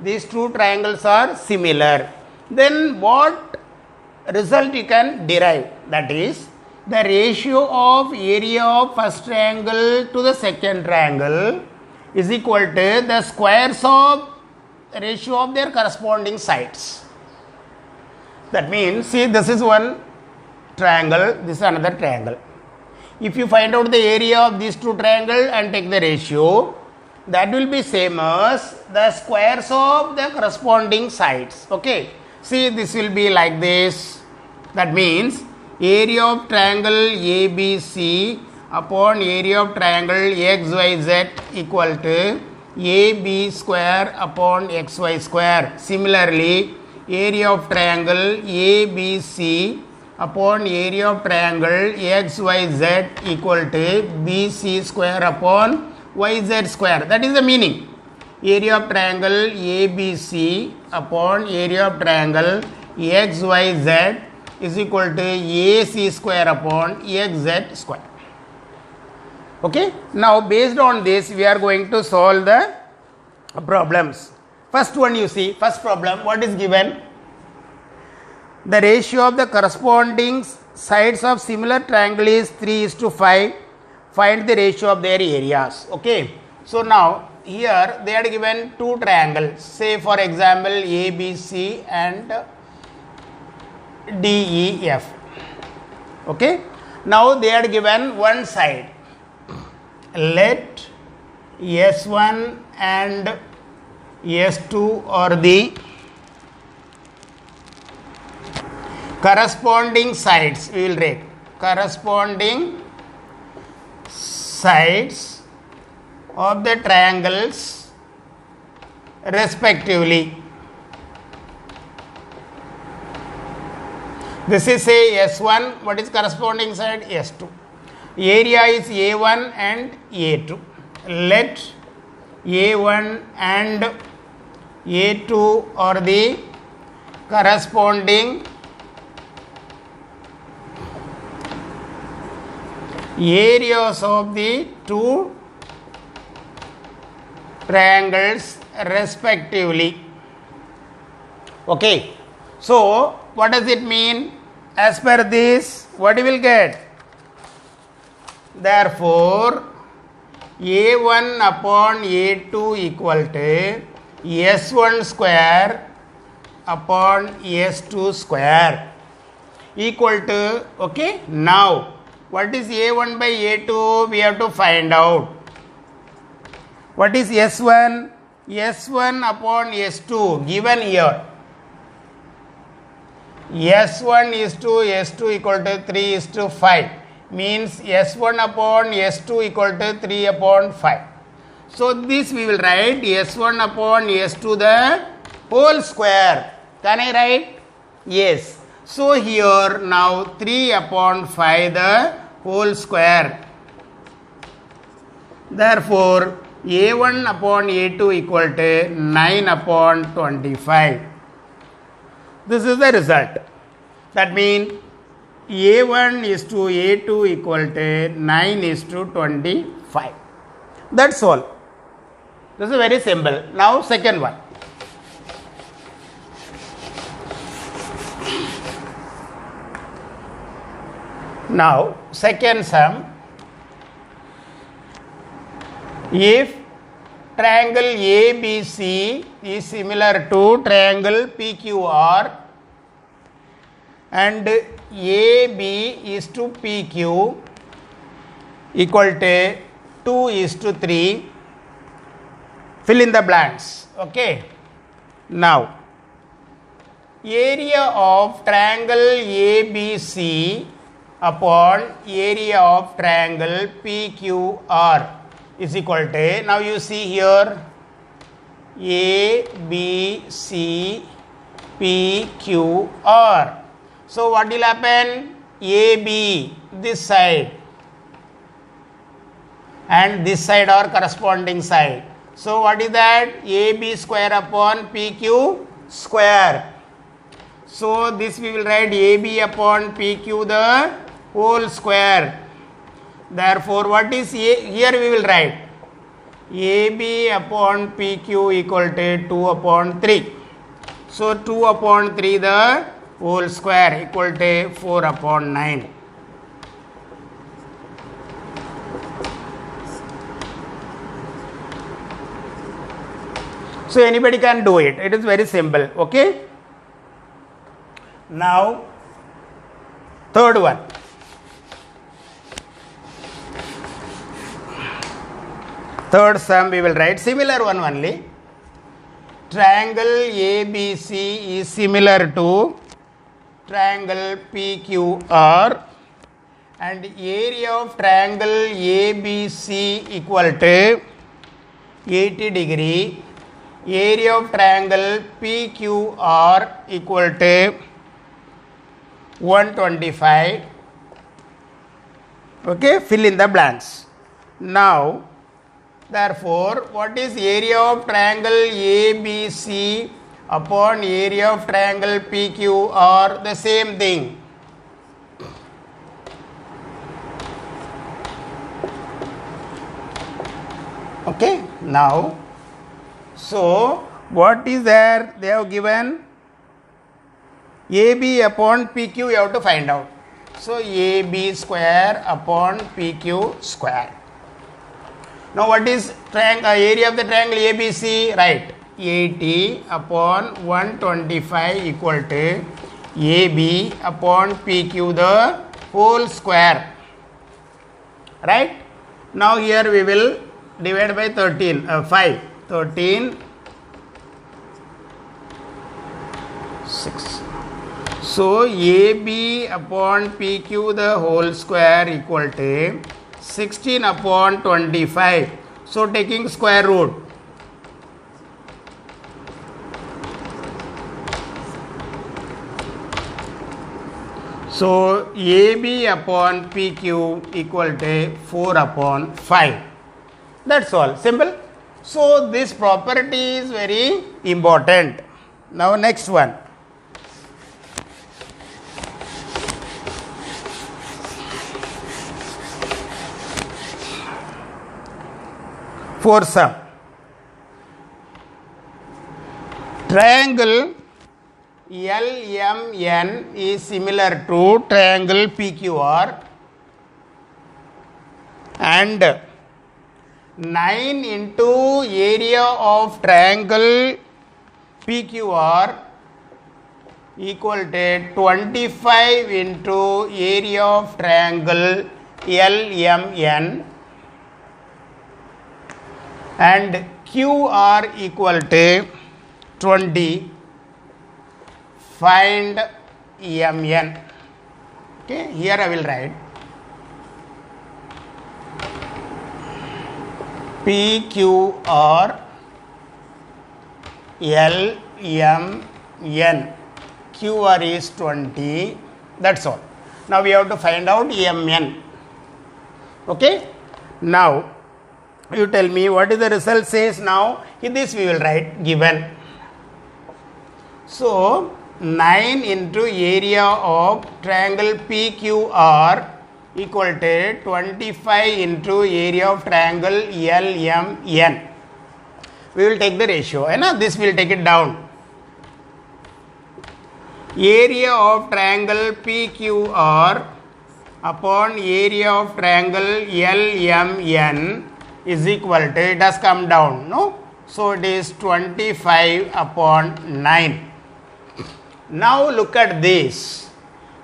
these two triangles are similar, then what result you can derive? That is, the ratio of area of first triangle to the second triangle is equal to the squares of ratio of their corresponding sides. That means, see, this is one triangle, this is another triangle. If you find out the area of these two triangles and take the ratio, that will be same as the squares of the corresponding sides. Okay, see, this will be like this. That means area of triangle ABC upon area of triangle XYZ equal to AB square upon XY square. Similarly, area of triangle ABC upon area of triangle XYZ equal to BC square upon YZ square. That is the meaning. Area of triangle ABC upon area of triangle XYZ is equal to AC square upon XZ square. Okay. Now, based on this, we are going to solve the problems. First one, you see, first problem, what is given? The ratio of the corresponding sides of similar triangle is 3:5. Find the ratio of their areas. Okay. So, now, here they are given two triangles, say for example ABC and DEF. Okay. Now, they are given one side. Let S1 and S2 are the corresponding sides. We will write corresponding sides of the triangles respectively. This is say S1, what is corresponding side? S2. Area is A1 and A2. Let A1 and A2 are the corresponding areas of the two triangles respectively. Okay. So, what does it mean? As per this, what you will get? Therefore, A1 upon A2 equal to S1 square upon S2 square equal to, okay. Now, what is A1 by A2? We have to find out. What is S1? S1 upon S2 given here. S1 is to S2 equal to 3:5. Means S1 upon S2 equal to 3 upon 5. So, this we will write S1 upon S2 the whole square. Can I write? Yes. So, here now 3 upon 5 the whole square. Therefore, A1 upon A2 equal to 9 upon 25. This is the result. That means A1 is to A2 equal to 9 is to 25. That's all. This is very simple. Now, second one. Now, second sum. If triangle ABC is similar to triangle PQR and AB is to PQ equal to 2:3, fill in the blanks. Okay. Now, area of triangle ABC upon area of triangle PQR is equal to, now you see here A, B, C, P, Q, R. So, what will happen? AB, this side and this side are corresponding side. So, what is that? AB square upon PQ square. So, this we will write AB upon PQ the whole square. Therefore, what is A? Here we will write AB upon PQ equal to 2 upon 3. So 2 upon 3 the whole square equal to 4 upon 9. So anybody can do it. It is very simple. Okay. Now third one. Third sum we will write similar one only. Triangle ABC is similar to triangle PQR and area of triangle ABC equal to 80 degree. Area of triangle PQR equal to 125. Okay, fill in the blanks. Now, therefore, what is area of triangle ABC upon area of triangle PQR? The same thing. Okay, now, so what is there? They have given AB upon PQ, you have to find out. So AB square upon PQ square. Now what is area of the triangle ABC? Right, 80 upon 125 equal to AB upon PQ the whole square. Right. Now here we will divide by 5. 13, 6. So AB upon PQ the whole square equal to 16 upon 25. So taking square root. So AB upon PQ equal to 4 upon 5. That's all. Simple. So this property is very important. Now next one. Fourth sum. Triangle LMN is similar to triangle PQR and 9 into area of triangle PQR equal to 25 into area of triangle LMN and QR equal to 20. Find MN. Okay, here I will write PQR LMN. QR is 20. That's all. Now we have to find out MN. Okay. Now you tell me what is the result says. Now in this we will write given. So 9 into area of triangle PQR equal to 25 into area of triangle LMN. We will take the ratio. This will take it down. Area of triangle PQR upon area of triangle LMN is equal to, it has come down, no? So it is 25 upon 9. Now look at this.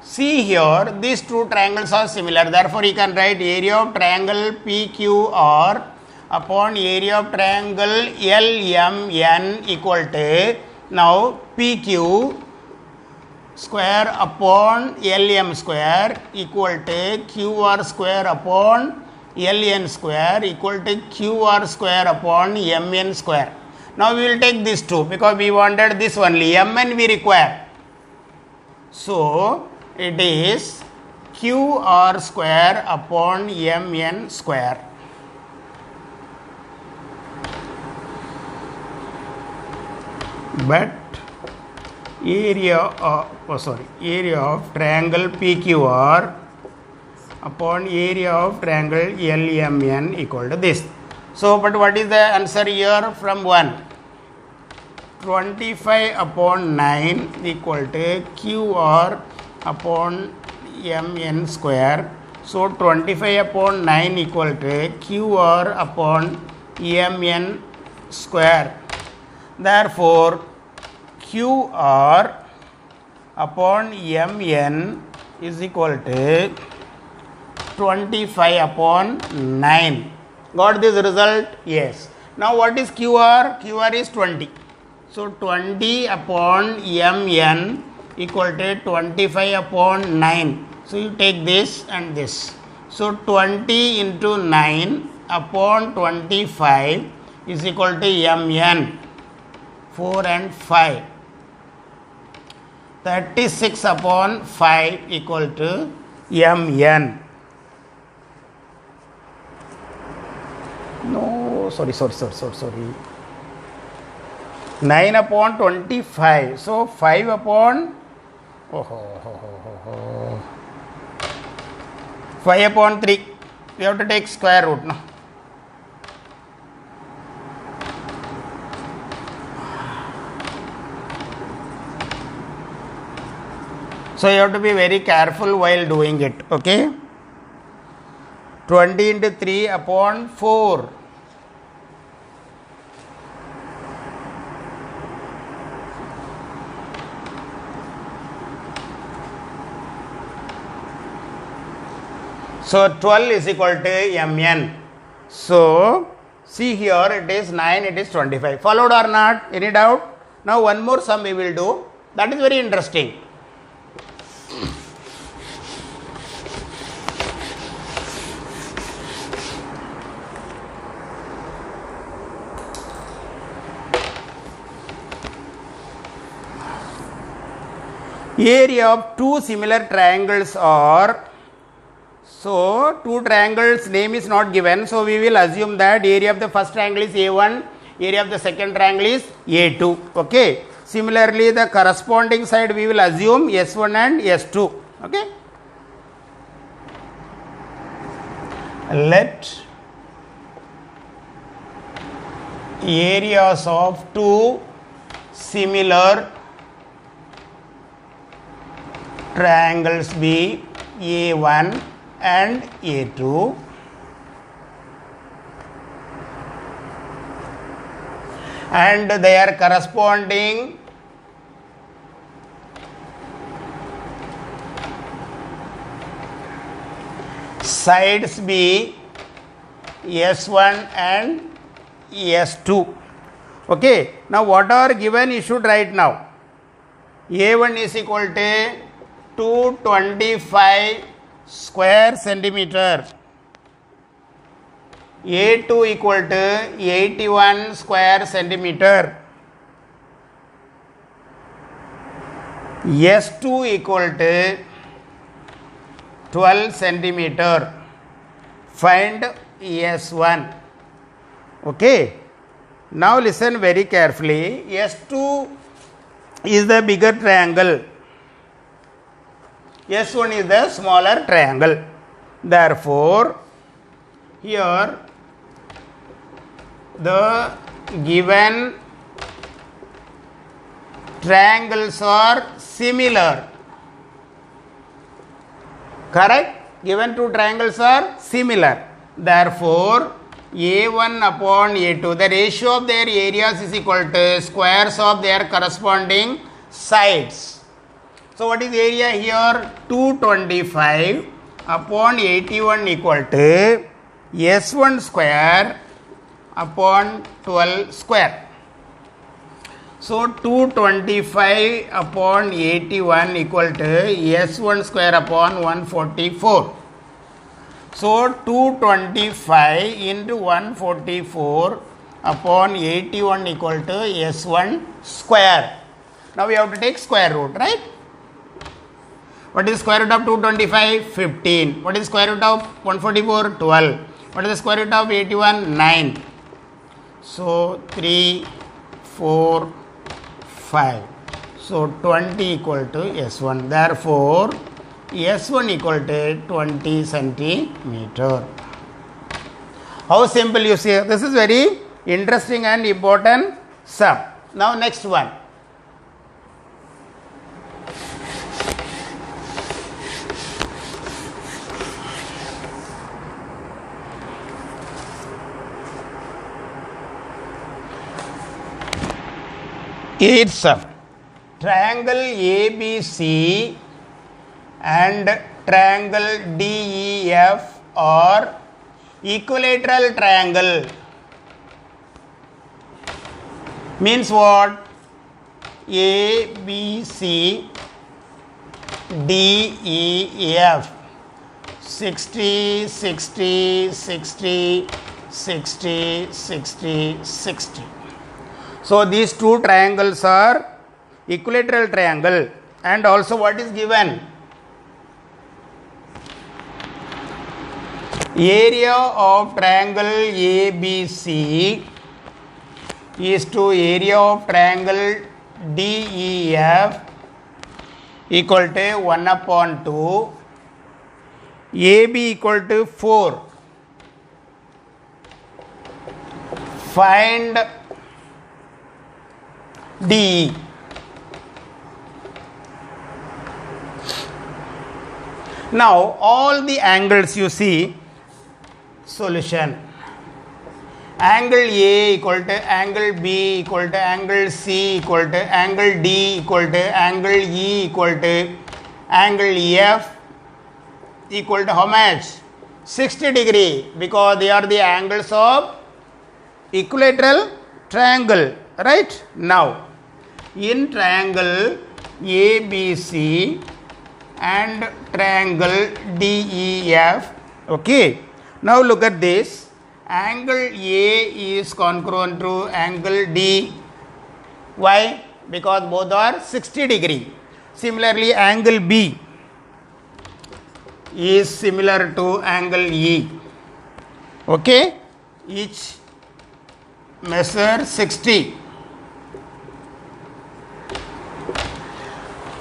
See here, these two triangles are similar. Therefore, you can write area of triangle PQR upon area of triangle LMN equal to, now PQ square upon LM square equal to QR square upon LN square equal to QR square upon MN square. Now we will take these two because we wanted this only. MN we require. So it is QR square upon MN square. But area of triangle PQR upon area of triangle LMN equal to this. So, but what is the answer here from 1? 25 upon 9 equal to QR upon mn square. So, 25 upon 9 equal to QR upon mn square. Therefore, QR upon mn is equal to 25 upon 9. Got this result? Yes. Now, what is QR? QR is 20. So, 20 upon mn equal to 25 upon 9. So, you take this and this. So, 20 into 9 upon 25 is equal to mn. 4 and 5. 36 upon 5 equal to mn. No, sorry. 9 upon 25. So, 5 upon 5 upon 3. We have to take square root. No? So, you have to be very careful while doing it. Okay. 20 into 3 upon 4. So, 12 is equal to mn. So, see here it is 9, it is 25. Followed or not? Any doubt? Now, one more sum we will do. That is very interesting. Area of two similar triangles are, so two triangles name is not given, so we will assume that area of the first triangle is A1, area of the second triangle is A2. Okay. Similarly, the corresponding side we will assume S1 and S2. Okay. Let areas of two similar triangles be A1 and A2 and their corresponding sides be S1 and S2. Okay. Now, what are given you should write now. A1 is equal to 225 square centimeter. A2 equal to 81 square centimeter. S2 equal to 12 centimeter. Find S1. Okay. Now listen very carefully. S2 is the bigger triangle. S1 is the smaller triangle. Therefore, here the given triangles are similar. Correct? Given two triangles are similar. Therefore, A1 upon A2, the ratio of their areas is equal to squares of their corresponding sides. So, what is area here? 225 upon 81 equal to S1 square upon 12 square. So, 225 upon 81 equal to S1 square upon 144. So, 225 into 144 upon 81 equal to S1 square. Now, we have to take square root, right? What is square root of 225? 15. What is square root of 144? 12. What is the square root of 81? 9. So, 3, 4, 5. So, 20 equal to S1. Therefore, S1 equal to 20 centimeter. How simple you see. This is very interesting and important sum. Now next one. Eighth sum. Triangle ABC and triangle DEF are equilateral triangle. Means what? ABC DEF 60 60 60 60 60 60. So these two triangles are equilateral triangle. And also what is given? Area of triangle ABC is to area of triangle DEF equal to 1 upon 2, AB equal to 4. Find DE. Now all the angles you see. Solution. Angle A equal to angle B equal to angle C equal to angle D equal to angle E equal to angle F equal to how much? 60 degree, because they are the angles of equilateral triangle, right? Now in triangle ABC and triangle DEF, okay, now look at this. Angle A is congruent to angle D. Why? Because both are 60 degree. Similarly, angle B is similar to angle E. Okay? Each measure 60.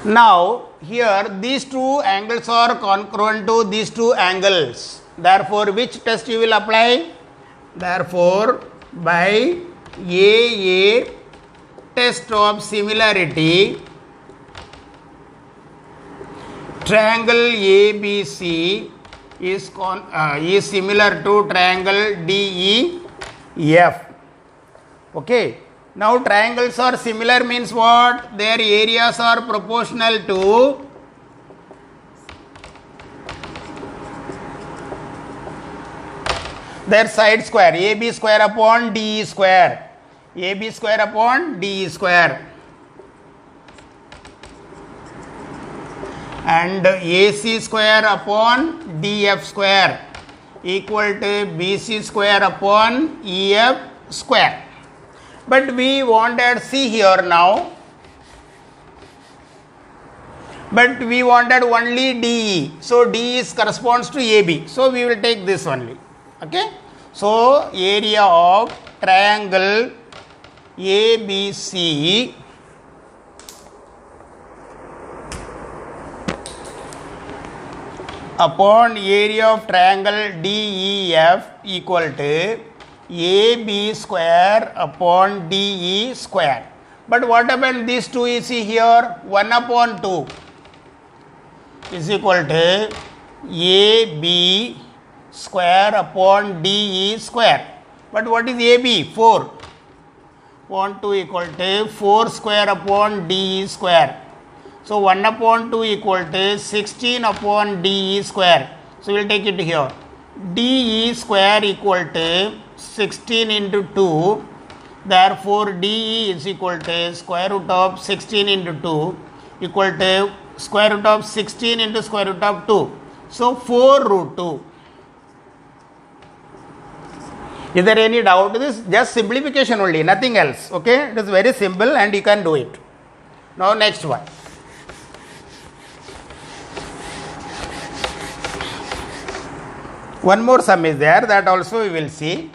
Now, here these two angles are congruent to these two angles. Therefore, which test you will apply? Therefore, by AA test of similarity, triangle ABC is similar to triangle DEF. Okay. Now triangles are similar means what? Their areas are proportional to their side square. AB square upon DE square. AB square upon DE square. And AC square upon DF square equal to BC square upon EF square. But we wanted C here now. But we wanted only DE. So DE corresponds to AB. So we will take this only. Okay. So area of triangle ABC upon area of triangle DEF equal to AB square upon DE square. But what happened? These two you see here, 1 upon 2 is equal to AB square upon DE square. But what is AB? 4. 1 2 equal to 4 square upon DE square. So 1 upon 2 equal to 16 upon DE square. So we will take it here. DE square equal to 16 into 2. Therefore DE is equal to square root of 16 into 2 equal to square root of 16 into square root of 2. So 4 root 2. Is there any doubt? This is just simplification only, nothing else. Okay, it is very simple and you can do it. Now next one. One more sum is there, that also we will see.